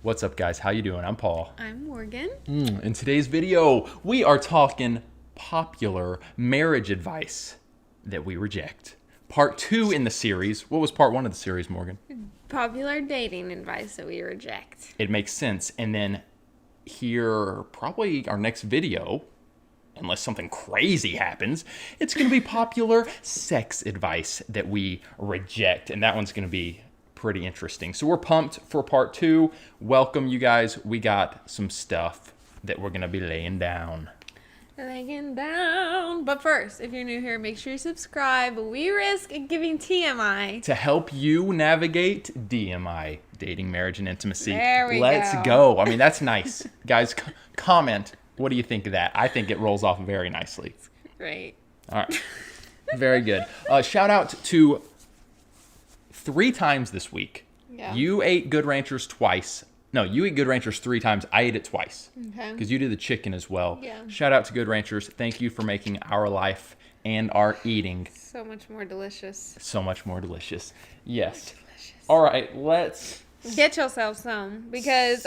What's up, guys? How you doing? I'm Paul. I'm Morgan. In today's video, we are talking popular marriage advice that we reject. Part 2 in the series. What was part 1 of the series, Morgan? Popular dating advice that we reject. It makes sense. And then here, probably our next video, unless something crazy happens, it's going to be popular sex advice that we reject. And that one's going to be pretty interesting. So we're pumped for part 2. Welcome, you guys. We got some stuff that we're going to be laying down. But first, if you're new here, make sure you subscribe. We risk giving TMI. To help you navigate DMI, dating, marriage, and intimacy. There we Let's go. I mean, that's nice. Guys, comment. What do you think of that? I think it rolls off very nicely. Great. All right. Very good. Shout out to 3 times this week. Yeah. You ate Good Ranchers twice. No, you eat Good Ranchers 3 times. I ate it twice. Okay. Because you did the chicken as well. Yeah. Shout out to Good Ranchers. Thank you for making our life and our eating So much more delicious. so much more delicious. Yes. Delicious. All right, let's... Get yourself some because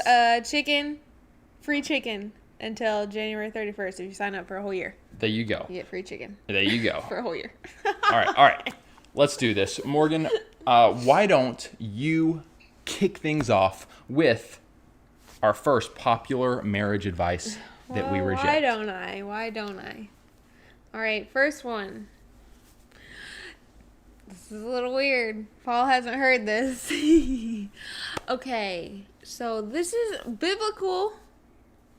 free chicken until January 31st if you sign up for a whole year. There you go. You get free chicken There you go. for a whole year. All right. Let's do this. Morgan, why don't you kick things off with our first popular marriage advice that we reject? Why don't I? All right, first one. This is a little weird. Paul hasn't heard this. Okay, so this is biblical,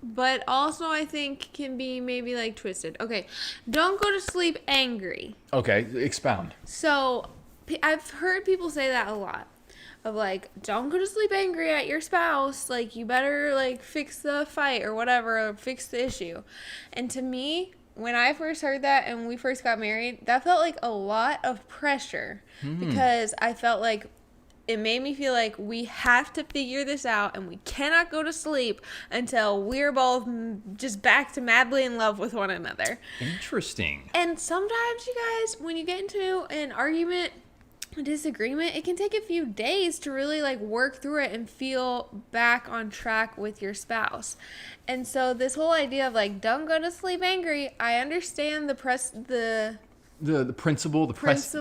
but also I think can be maybe like twisted. Okay, don't go to sleep angry. Okay, expound. So I've heard people say that a lot. Of like, don't go to sleep angry at your spouse. Like, you better like fix the fight or whatever, or fix the issue. And to me, when I first heard that and we first got married, that felt like a lot of pressure because I felt like it made me feel like we have to figure this out and we cannot go to sleep until we're both just back to madly in love with one another. Interesting. And sometimes, you guys, when you get into an argument, a disagreement, it can take a few days to really like work through it and feel back on track with your spouse. And so this whole idea of like, don't go to sleep angry, I understand the principle.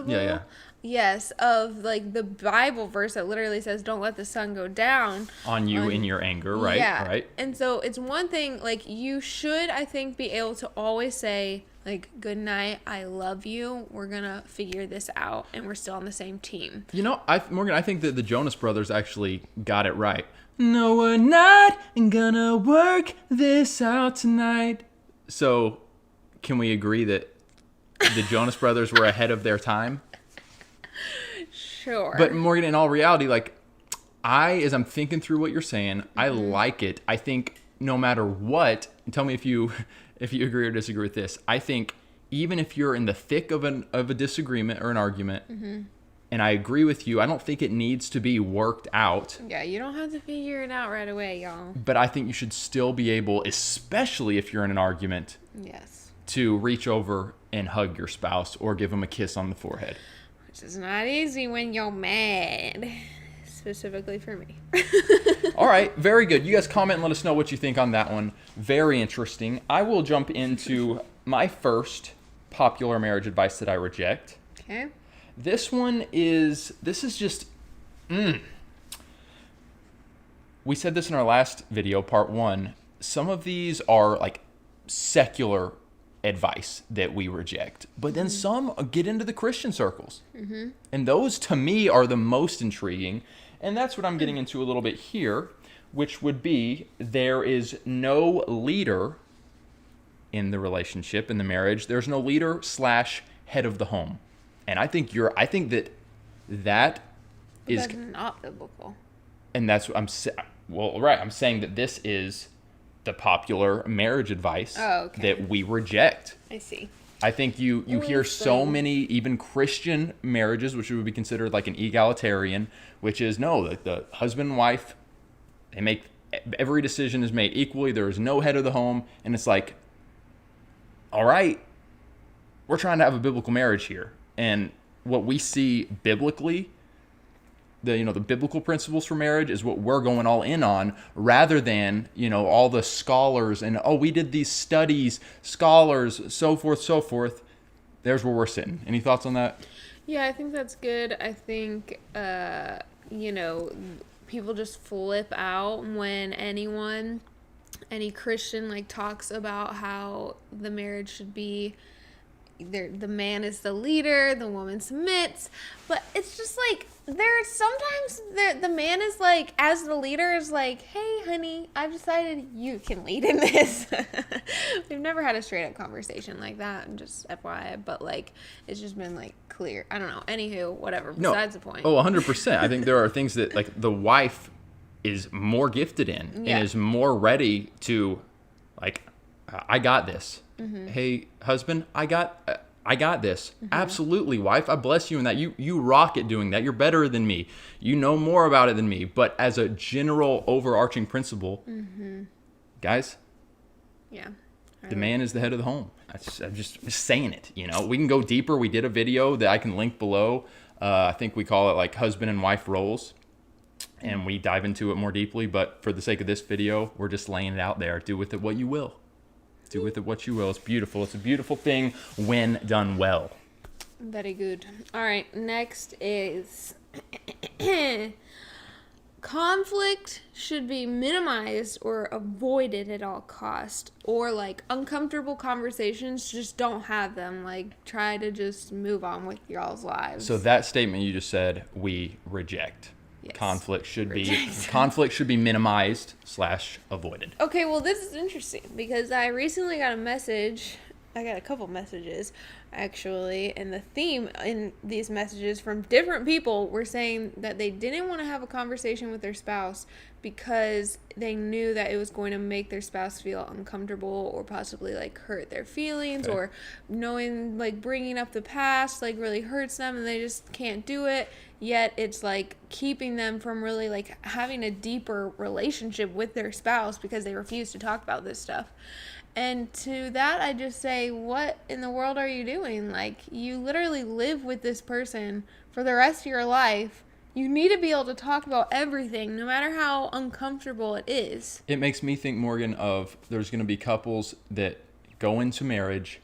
Yeah. Yes, of like the Bible verse that literally says, don't let the sun go down On you in your anger, right? Yeah. Right. And so it's one thing, like, you should, I think, be able to always say, like, good night, I love you, we're gonna figure this out, and we're still on the same team. You know, Morgan, I think that the Jonas Brothers actually got it right. No, we're not gonna work this out tonight. So, can we agree that the Jonas Brothers were ahead of their time? Sure. But Morgan, in all reality, like, as I'm thinking through what you're saying, I like it. I think no matter what, and tell me if you agree or disagree with this. I think even if you're in the thick of a disagreement or an argument, and I agree with you, I don't think it needs to be worked out. Yeah, you don't have to figure it out right away, y'all. But I think you should still be able, especially if you're in an argument, Yes. to reach over and hug your spouse or give them a kiss on the forehead. Which is not easy when you're mad. Specifically for me. All right, very good. You guys comment and let us know what you think on that one. Very interesting. I will jump into my first popular marriage advice that I reject. Okay. This is just, we said this in our last video, part 1. Some of these are like secular advice that we reject, but then some get into the Christian circles. And those, to me, are the most intriguing. And that's what I'm getting into a little bit here, which would be there is no leader in the relationship, in the marriage. There's no leader / head of the home. And I think that is That's not biblical. And that's what I'm I'm saying that this is the popular marriage advice that we reject. I see. I think you hear so many even Christian marriages, which would be considered like an egalitarian, which is no, like the husband and wife, they make every decision is made equally. There is no head of the home, and it's like, all right, we're trying to have a biblical marriage here, and what we see biblically the biblical principles for marriage is what we're going all in on, rather than, all the scholars and, we did these studies, scholars, so forth, so forth. There's where we're sitting. Any thoughts on that? Yeah, I think that's good. I think, people just flip out when any Christian, like, talks about how the marriage should be, the man is the leader, the woman submits. But it's just like, the man is like, as the leader, is like, hey, honey, I've decided you can lead in this. We've never had a straight up conversation like that, just FYI, but like, it's just been like clear. I don't know. Anywho, whatever. Besides the point. 100%. I think there are things that, like, the wife is more gifted in and is more ready to, like, I got this. Mm-hmm. Hey, husband, I got this. Mm-hmm. Absolutely, wife. I bless you in that. You rock at doing that. You're better than me. You know more about it than me. But as a general overarching principle, guys, the man is the head of the home. I'm just saying it. We can go deeper. We did a video that I can link below. I think we call it like husband and wife roles. And we dive into it more deeply. But for the sake of this video, we're just laying it out there. Do with it what you will. Do with it what you will. It's beautiful. It's a beautiful thing when done well. Very good. All right. Next is conflict should be minimized or avoided at all cost. Or like uncomfortable conversations, just don't have them. Like try to just move on with y'all's lives. So that statement you just said, we reject. Yes. Conflict should be minimized / avoided. Okay, well, this is interesting because I recently got a message. I got a couple messages, actually, and the theme in these messages from different people were saying that they didn't want to have a conversation with their spouse because they knew that it was going to make their spouse feel uncomfortable or possibly like hurt their feelings, or knowing like bringing up the past like really hurts them and they just can't do it. Yet it's like keeping them from really like having a deeper relationship with their spouse because they refuse to talk about this stuff. And to that, I just say, what in the world are you doing? Like, you literally live with this person for the rest of your life. You need to be able to talk about everything, no matter how uncomfortable it is. It makes me think, Morgan, of there's going to be couples that go into marriage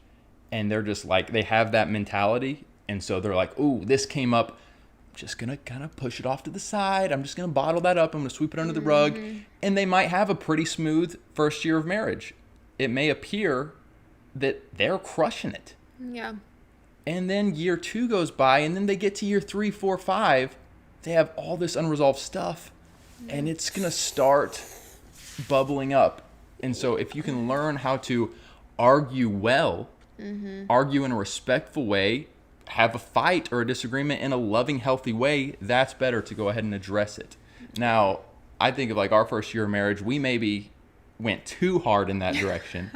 and they're just like, they have that mentality. And so they're like, ooh, this came up. I'm just going to kind of push it off to the side. I'm just going to bottle that up. I'm going to sweep it under the rug. And they might have a pretty smooth first year of marriage. It may appear that they're crushing it. Yeah. And then year 2 goes by, and then they get to year 3, 4, 5. They have all this unresolved stuff, and it's going to start bubbling up. And so if you can learn how to argue well, argue in a respectful way, have a fight or a disagreement in a loving, healthy way, that's better to go ahead and address it. Now, I think of like our first year of marriage, we maybe went too hard in that direction.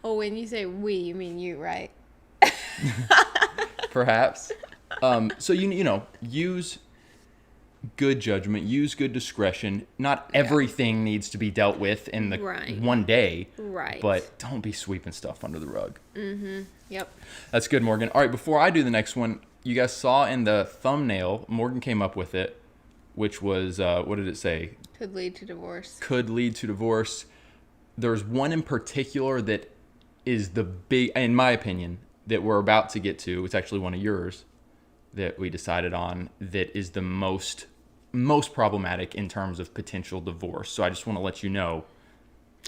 Oh, when you say we, you mean you, right? Perhaps. So, use good judgment, use good discretion. Not everything needs to be dealt with in the one day. Right. But don't be sweeping stuff under the rug. Yep. That's good, Morgan. All right, before I do the next one, you guys saw in the thumbnail, Morgan came up with it, which was, what did it say? Could lead to divorce. Could lead to divorce. There's one in particular that is the big, in my opinion, that we're about to get to. It's actually one of yours that we decided on that is the most problematic in terms of potential divorce. So I just want to let you know.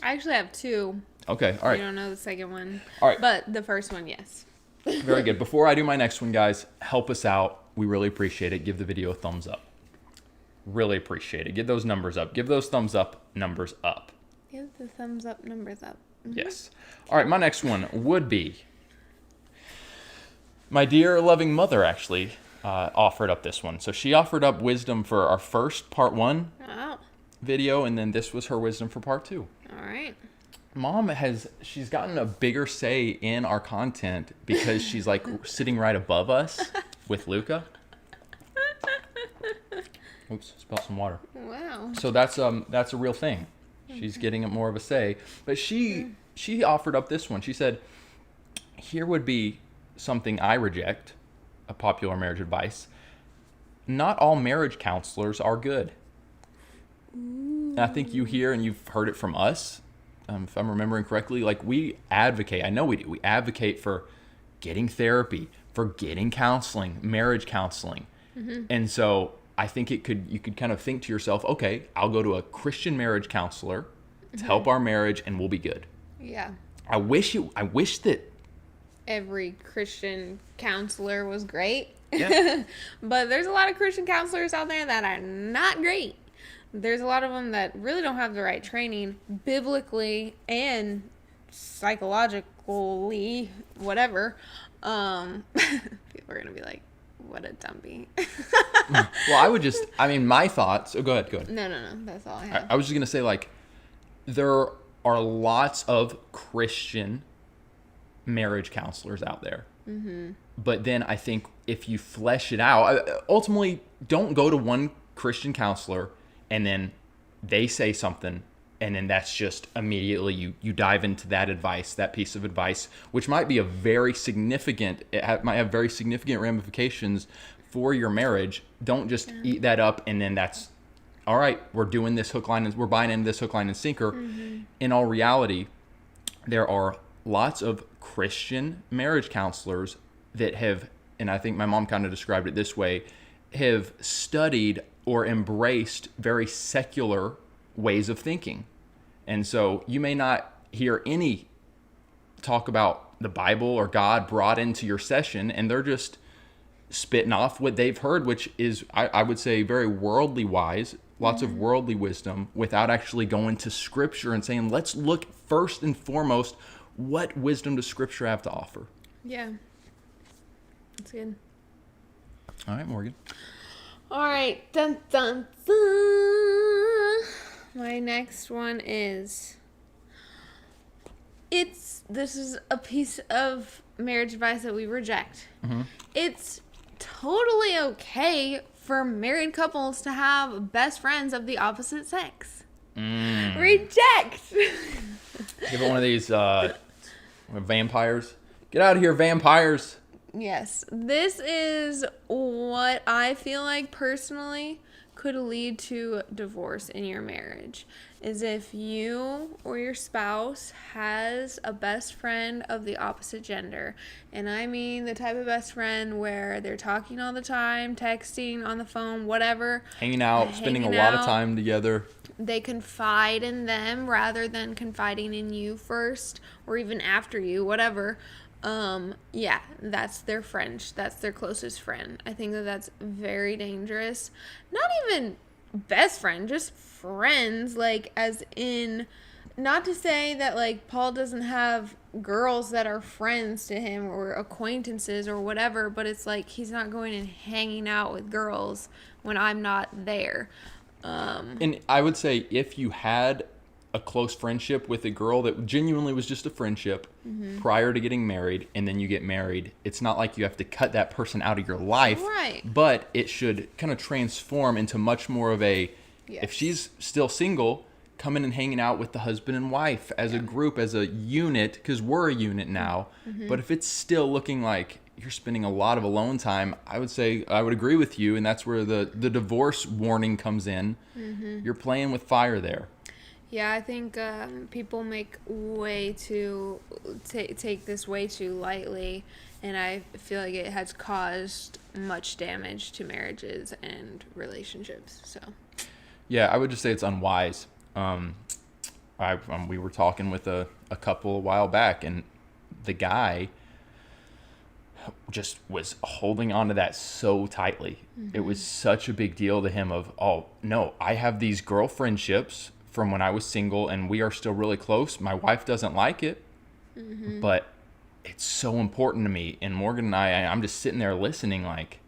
I actually have 2. Okay, all right. You don't know the second one. All right. But the first one, yes. Very good. Before I do my next one, guys, help us out. We really appreciate it. Give the video a thumbs up. Really appreciate it. Give those numbers up. Give those thumbs up numbers up. Give the thumbs up numbers up. Yes. All right, my next one would be my dear loving mother actually offered up this one. So she offered up wisdom for our first part 1 video, and then this was her wisdom for part 2. All right. Mom she's gotten a bigger say in our content because she's like sitting right above us with Luca. Oops, spilled some water. Wow. So that's a real thing. She's getting more of a say. But she offered up this one. She said, here would be something I reject, a popular marriage advice. not all marriage counselors are good. And I think you hear, and you've heard it from us, if I'm remembering correctly, like we advocate, I know we do, we advocate for getting therapy, for getting counseling, marriage counseling. And so I think you could kind of think to yourself, okay, I'll go to a Christian marriage counselor to help our marriage and we'll be good. Yeah. I wish that Every Christian counselor was great. Yeah. But there's a lot of Christian counselors out there that are not great. There's a lot of them that really don't have the right training biblically and psychologically, whatever. People are going to be like, what a dumpy. Well, my thoughts, go ahead. No, that's all I have. I was just going to say, like, there are lots of Christian marriage counselors out there. But then I think if you flesh it out, ultimately, don't go to one Christian counselor and then they say something and then that's just immediately you dive into that piece of advice, which might be might have very significant ramifications for your marriage. Don't just eat that up and then that's all right. We're doing this we're buying into this hook, line, and sinker. In all reality, there are lots of Christian marriage counselors that have, and I think my mom kind of described it this way, have studied or embraced very secular ways of thinking. And so you may not hear any talk about the Bible or God brought into your session, and they're just spitting off what they've heard, which is, I would say, very worldly wise, lots of worldly wisdom, without actually going to Scripture and saying, let's look first and foremost, what wisdom does Scripture have to offer? Yeah. That's good. All right, Morgan. All right. Dun, dun, dun. My next one is, this is a piece of marriage advice that we reject. It's totally okay for married couples to have best friends of the opposite sex. Reject. Give it one of these vampires. Get out of here, vampires. Yes. This is what I feel like personally could lead to divorce in your marriage, is if you or your spouse has a best friend of the opposite gender. And I mean the type of best friend where they're talking all the time, texting, on the phone, whatever. Hanging out, spending a lot of time together. They confide in them rather than confiding in you first or even after you, whatever. Yeah, that's their friend. That's their closest friend. I think that that's very dangerous. Not even best friend, just friends, like as in, not to say that like Paul doesn't have girls that are friends to him or acquaintances or whatever, but it's like he's not going and hanging out with girls when I'm not there. And I would say if you had a close friendship with a girl that genuinely was just a friendship prior to getting married, and then you get married, it's not like you have to cut that person out of your life. Right. But it should kind of transform into much more of a, if she's still single, coming and hanging out with the husband and wife as a group, as a unit, because we're a unit now. But if it's still looking like you're spending a lot of alone time, I would say I would agree with you, and that's where the divorce warning comes in. You're playing with fire there. Yeah, I think people make way too take this way too lightly, and I feel like it has caused much damage to marriages and relationships. So, yeah, I would just say it's unwise. We were talking with a couple a while back, and the guy just was holding on to that so tightly. It was such a big deal to him of, oh, no, I have these girlfriendships from when I was single and we are still really close. My wife doesn't like it, but it's so important to me. And Morgan and I'm just sitting there listening like,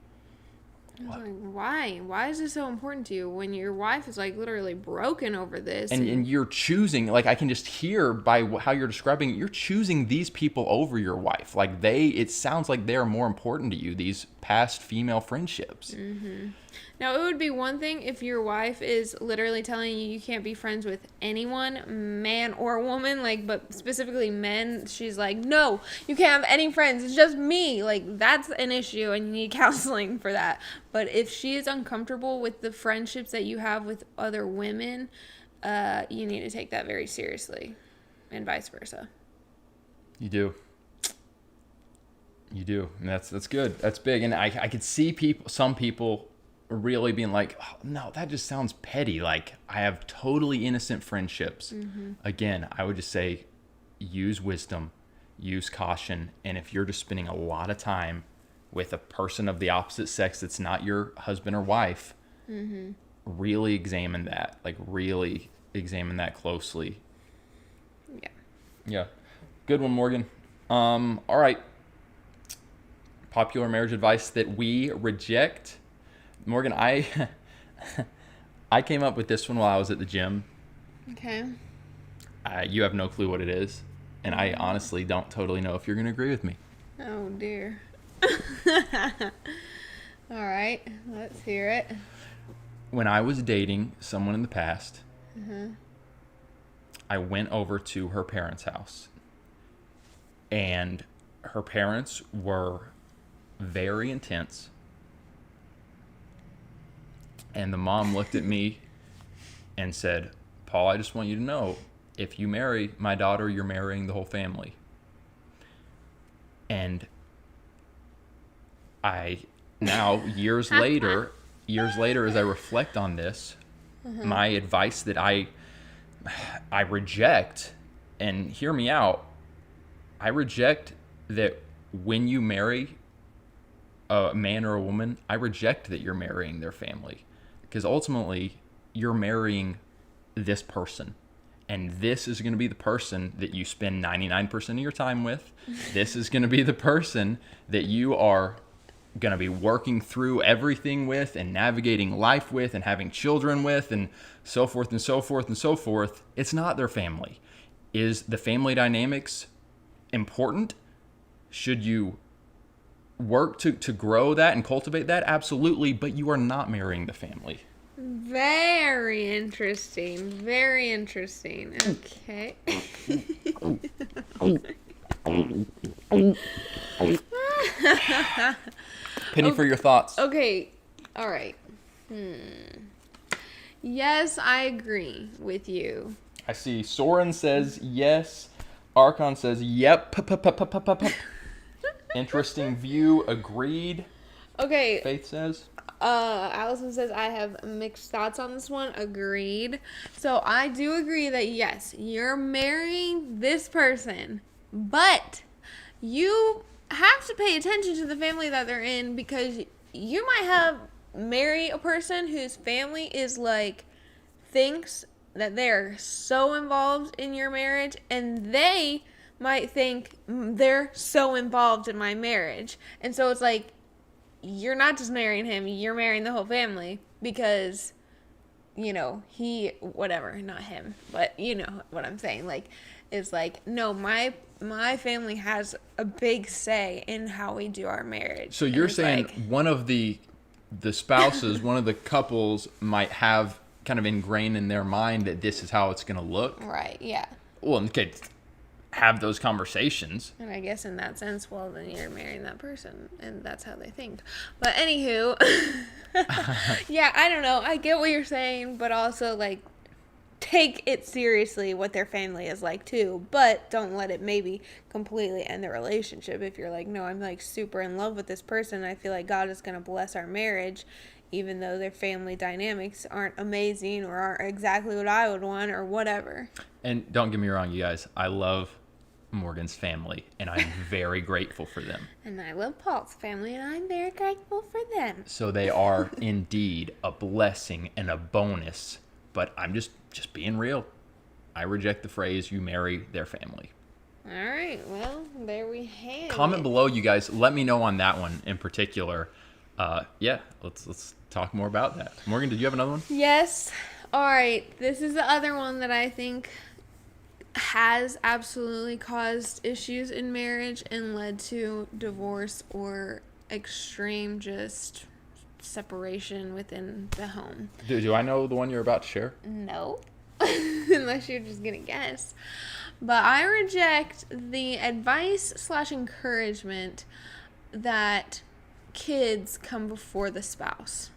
I was like, why? Why is this so important to you when your wife is like literally broken over this? And you're choosing, like I can just hear by how you're describing it, you're choosing these people over your wife. Like it sounds like they're more important to you, these past female friendships. Now, it would be one thing if your wife is literally telling you you can't be friends with anyone, man or woman, like, but specifically men. She's like, no, you can't have any friends. It's just me. Like, that's an issue, and you need counseling for that. But if she is uncomfortable with the friendships that you have with other women, you need to take that very seriously, and vice versa. You do. You do. And that's good. That's big. And I could see some people really being like, oh, no, that just sounds petty. Like, I have totally innocent friendships. Again, I would just say use wisdom, use caution. And if you're just spending a lot of time with a person of the opposite sex that's not your husband or wife, really examine that. Like, really examine that closely. Yeah. Yeah. Good one, Morgan. All right. Popular marriage advice that we reject. Morgan, I came up with this one while I was at the gym. Okay. You have no clue what it is, and I honestly don't totally know if you're going to agree with me. Oh, dear. All right. Let's hear it. When I was dating someone in the past, I went over to her parents' house, and her parents were very intense. And the mom looked at me and said, Paul, I just want you to know, if you marry my daughter, you're marrying the whole family. And I now, years later, as I reflect on this, my advice that I reject, and hear me out, I reject that when you marry a man or a woman, I reject that you're marrying their family. Because ultimately, you're marrying this person. And this is going to be the person that you spend 99% of your time with. This is going to be the person that you are going to be working through everything with and navigating life with and having children with and so forth and so forth and so forth. It's not their family. Is the family dynamics important? Should you work to grow that and cultivate that? Absolutely, but you are not marrying the family. Very interesting. Very interesting. Okay. Penny, for your thoughts. Okay. All right. Yes, I agree with you. I see Soren says yes. Archon says yep. Interesting view. Agreed. Okay. Faith says. Allison says I have mixed thoughts on this one. Agreed. So I do agree that yes, you're marrying this person, but you have to pay attention to the family that they're in, because you might have marry a person whose family is like thinks that they're so involved in your marriage, and they might think they're so involved in my marriage. And so it's like, you're not just marrying him, you're marrying the whole family, because, you know, whatever, not him, but you know what I'm saying. Like, it's like, no, my family has a big say in how we do our marriage. So you're saying like, one of the spouses, one of the couples might have kind of ingrained in their mind that this is how it's going to look. Right, yeah. Well, okay, have those conversations. And I guess in that sense, well, then you're marrying that person, and that's how they think. But anywho, yeah, I don't know. I get what you're saying, but also, like, take it seriously what their family is like, too. But don't let it maybe completely end the relationship. If you're like, no, I'm, like, super in love with this person, I feel like God is going to bless our marriage, even though their family dynamics aren't amazing or aren't exactly what I would want or whatever. And don't get me wrong, you guys. I love Morgan's family, and I'm very grateful for them. And I love Paul's family, and I'm very grateful for them. So they are indeed a blessing and a bonus, but I'm just being real. I reject the phrase, you marry their family. All right, well, there we have Comment below, you guys. Let me know on that one in particular. Yeah, let's talk more about that. Morgan, did you have another one? Yes. All right, this is the other one that I think has absolutely caused issues in marriage and led to divorce or extreme just separation within the home. Do I know the one you're about to share? No. Unless you're just gonna guess. But I reject the advice / encouragement that kids come before the spouse.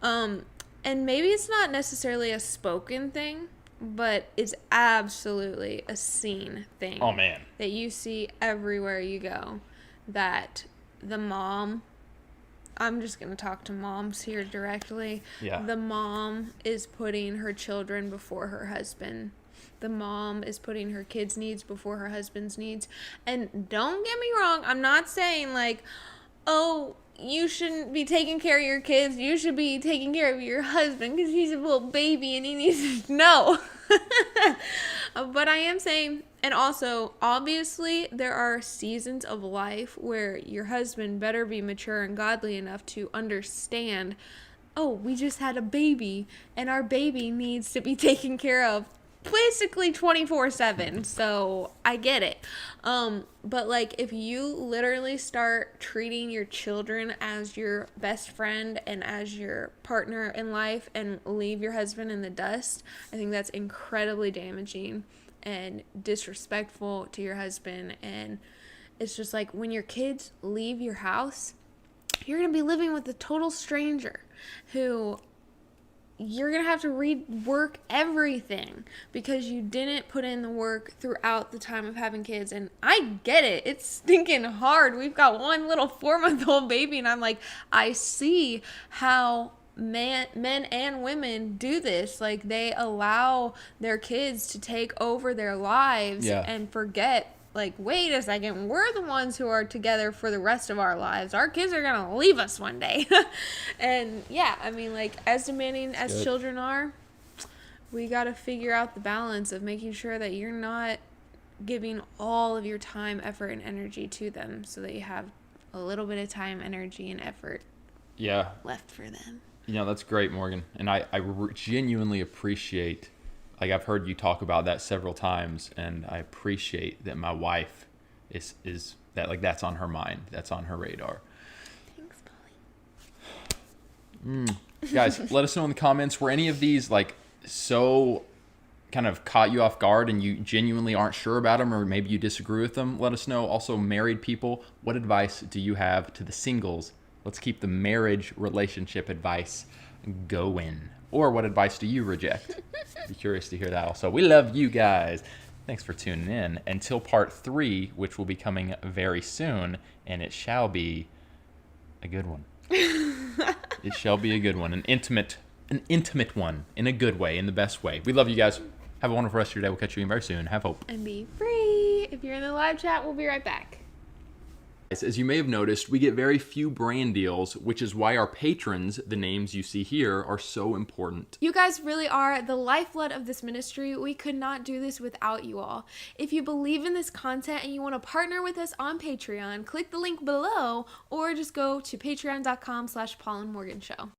And maybe it's not necessarily a spoken thing, but it's absolutely a seen thing. Oh, man. That you see everywhere you go. That the mom, I'm just going to talk to moms here directly. Yeah. The mom is putting her children before her husband. The mom is putting her kids' needs before her husband's needs. And don't get me wrong, I'm not saying like, oh, you shouldn't be taking care of your kids. You should be taking care of your husband because he's a little baby and he needs to know. But I am saying, and also, obviously, there are seasons of life where your husband better be mature and godly enough to understand, oh, we just had a baby and our baby needs to be taken care of basically 24/7. So I get it. But like if you literally start treating your children as your best friend and as your partner in life and leave your husband in the dust, I think that's incredibly damaging and disrespectful to your husband. And it's just like when your kids leave your house, you're going to be living with a total stranger who you're going to have to rework everything because you didn't put in the work throughout the time of having kids. And I get it. It's stinking hard. We've got one little 4-month-old baby, and I'm like, I see how men and women do this. Like, they allow their kids to take over their lives and forget, like, wait a second, we're the ones who are together for the rest of our lives. Our kids are going to leave us one day. And yeah, I mean, like, as demanding as children are, we got to figure out the balance of making sure that you're not giving all of your time, effort, and energy to them so that you have a little bit of time, energy, and effort left for them. You know, that's great, Morgan. And I genuinely appreciate, like, I've heard you talk about that several times, and I appreciate that my wife is that, like, that's on her mind. That's on her radar. Thanks, Polly. Guys, let us know in the comments, were any of these, like, so kind of caught you off guard and you genuinely aren't sure about them, or maybe you disagree with them? Let us know. Also, married people, what advice do you have to the singles? Let's keep the marriage relationship advice going. Or what advice do you reject? Be curious to hear that also. We love you guys. Thanks for tuning in. Until part 3, which will be coming very soon, and it shall be a good one. It shall be a good one. An intimate one, in a good way, in the best way. We love you guys. Have a wonderful rest of your day. We'll catch you again very soon. Have hope. And be free. If you're in the live chat, we'll be right back. As you may have noticed, we get very few brand deals, which is why our patrons, the names you see here, are so important. You guys really are the lifeblood of this ministry. We could not do this without you all. If you believe in this content and you want to partner with us on Patreon, click the link below or just go to patreon.com/Paulandmorganshow.